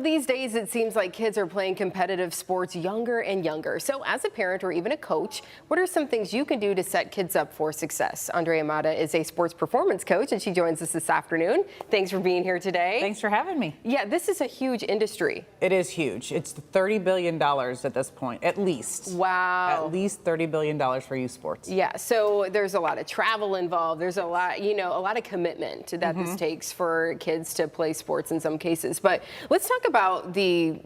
These days, it seems like kids are playing competitive sports younger and younger. So as a parent or even a coach, what are some things you can do to set kids up for success? Andrea Mata is a sports performance coach, and she joins us this afternoon. Thanks for being here today. Thanks for having me. Yeah, this is a huge industry. It is huge. It's $30 billion at this point, at least. Wow. At least $30 billion for youth sports. Yeah, so there's a lot of travel involved. There's a lot, a lot of commitment that this takes for kids to play sports in some cases. But let's talk about the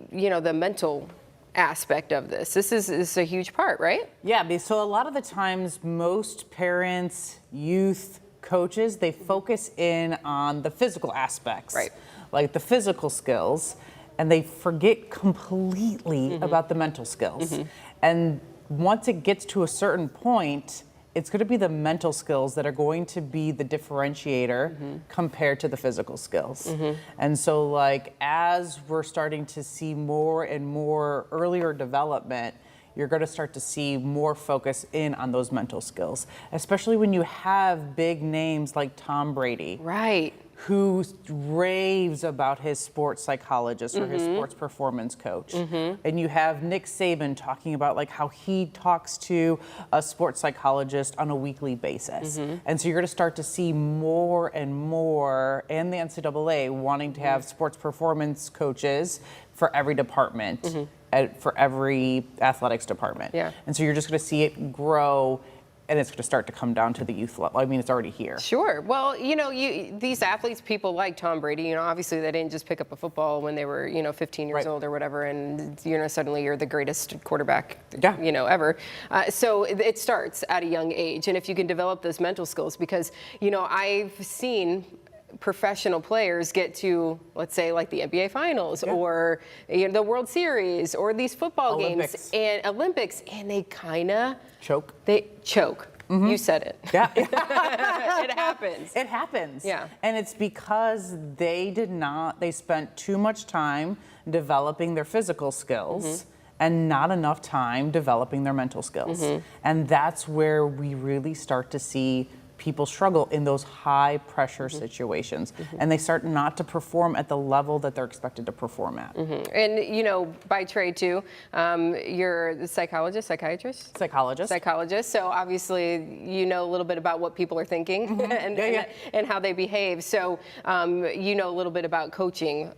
mental aspect of this. This is a huge part, right? Yeah, so a lot of the times most parents, youth, coaches, they focus in on the physical aspects. Right. Like the physical skills, and they forget completely about the mental skills. And once it gets to a certain point, it's going to be the mental skills that are going to be the differentiator compared to the physical skills. And so like as we're starting to see more and more earlier development, you're going to start to see more focus in on those mental skills, especially when you have big names like Tom Brady. Right. Who raves about his sports psychologist or his sports performance coach. And you have Nick Saban talking about like how he talks to a sports psychologist on a weekly basis. And so you're going to start to see more and more, and the NCAA wanting to have sports performance coaches for every department, for every athletics department. Yeah. And so you're just going to see it grow. And it's going to start to come down to the youth level. I mean, it's already here. Sure. Well, these athletes, people like Tom Brady, obviously they didn't just pick up a football when they were, 15 years old or whatever, and, suddenly you're the greatest quarterback, ever. So it starts at a young age. And if you can develop those mental skills, because, I've seen professional players get to, let's say, like the NBA Finals or the World Series or these football games and Olympics, and they kind of choke. They choke. You said it. Yeah. It happens. It happens. Yeah. And it's because they spent too much time developing their physical skills and not enough time developing their mental skills. And that's where we really start to see people struggle in those high pressure situations, and they start not to perform at the level that they're expected to perform at. And by trade too, you're the psychologist. Psychologist. So obviously you know a little bit about what people are thinking and how they behave. So you know a little bit about coaching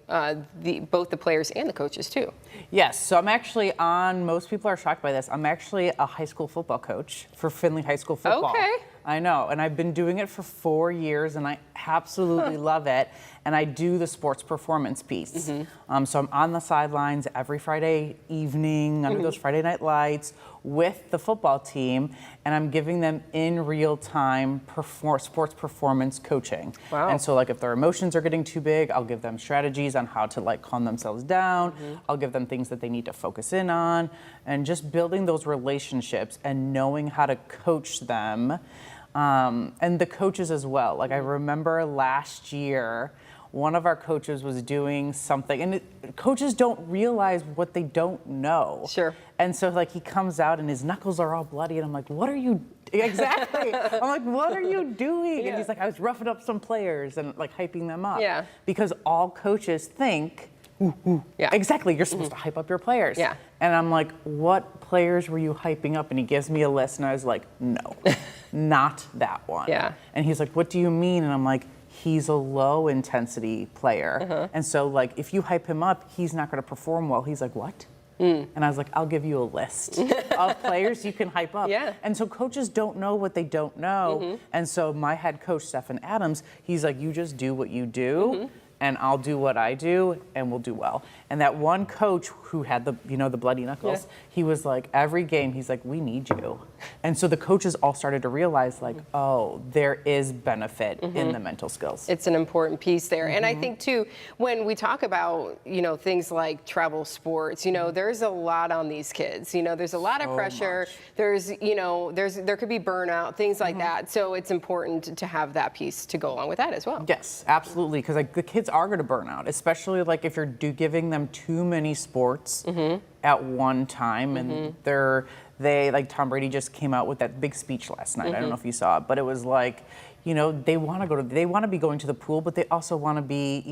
both the players and the coaches too. Yes. So I'm actually most people are shocked by this. I'm actually a high school football coach for Findlay High School football. Okay. I know, and I've been doing it for 4 years, and I absolutely love it. And I do the sports performance piece. So I'm on the sidelines every Friday evening under those Friday night lights with the football team, and I'm giving them in real time sports performance coaching. Wow. And so like if their emotions are getting too big, I'll give them strategies on how to like calm themselves down. I'll give them things that they need to focus in on, and just building those relationships and knowing how to coach them. And the coaches as well. Like I remember last year, one of our coaches was doing something, and coaches don't realize what they don't know. Sure. And so like he comes out and his knuckles are all bloody, and I'm like, what are you, exactly. I'm like, what are you doing? Yeah. And he's like, I was roughing up some players and like hyping them up. Yeah. Because all coaches think, Yeah. exactly, you're supposed to hype up your players. Yeah. And I'm like, what players were you hyping up? And he gives me a list, and I was like, no, not that one. Yeah. And he's like, what do you mean? And I'm like, he's a low intensity player. And so like, if you hype him up, he's not going to perform well. He's like, what? And I was like, I'll give you a list of players you can hype up. Yeah. And so coaches don't know what they don't know. And so my head coach, Stephen Adams, he's like, you just do what you do. And I'll do what I do, and we'll do well. And that one coach who had the bloody knuckles, he was like, every game, he's like, we need you. And so the coaches all started to realize like, oh, there is benefit in the mental skills. It's an important piece there. And I think too, when we talk about, things like travel sports, there's a lot on these kids. There's a lot of pressure. There's, there could be burnout, things like that. So it's important to have that piece to go along with that as well. Yes, absolutely. Because like the kids are going to burn out, especially like if you're giving them too many sports at one time, and they like Tom Brady just came out with that big speech last night. I don't know if you saw it, but it was like, they want to be going to the pool, but they also want to be,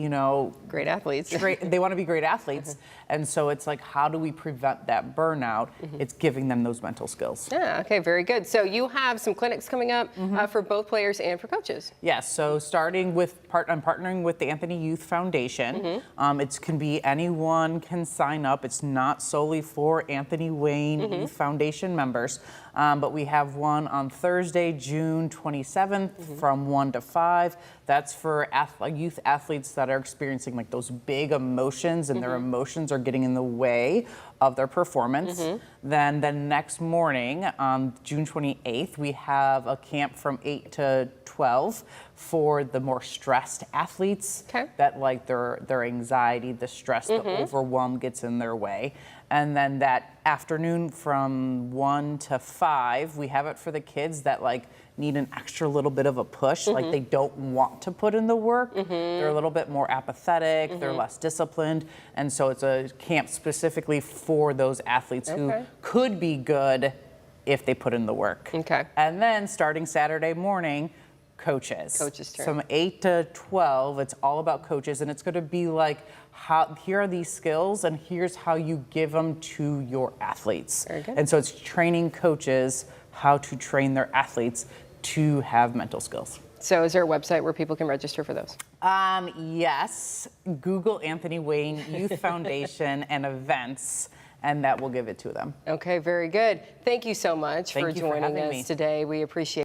Great athletes. they want to be great athletes. And so it's like, how do we prevent that burnout? It's giving them those mental skills. Yeah, okay, very good. So you have some clinics coming up for both players and for coaches. Yes, so starting with I'm partnering with the Anthony Youth Foundation. It can be anyone can sign up. It's not solely for Anthony Wayne Youth Foundation members, but we have one on Thursday, June 27th from 1 to 5. That's for youth athletes that are experiencing like those big emotions and their emotions are getting in the way of their performance. Then the next morning on June 28th, we have a camp from 8 to 12 for the more stressed athletes that like their anxiety, the stress, the overwhelm gets in their way. And then that afternoon from 1 to 5, we have it for the kids that like need an extra little bit of a push, like they don't want to put in the work. They're a little bit more apathetic, they're less disciplined. And so it's a camp specifically for those athletes who could be good if they put in the work. And then starting Saturday morning, coaches. Coaches turn. From 8 to 12, it's all about coaches, and it's going to be like, here are these skills, and here's how you give them to your athletes. Very good. And so it's training coaches how to train their athletes to have mental skills. So is there a website where people can register for those? Yes. Google Anthony Wayne Youth Foundation and events, and that will give it to them. Okay, very good. Thank you so much for Thank you for joining having us me. today. We appreciate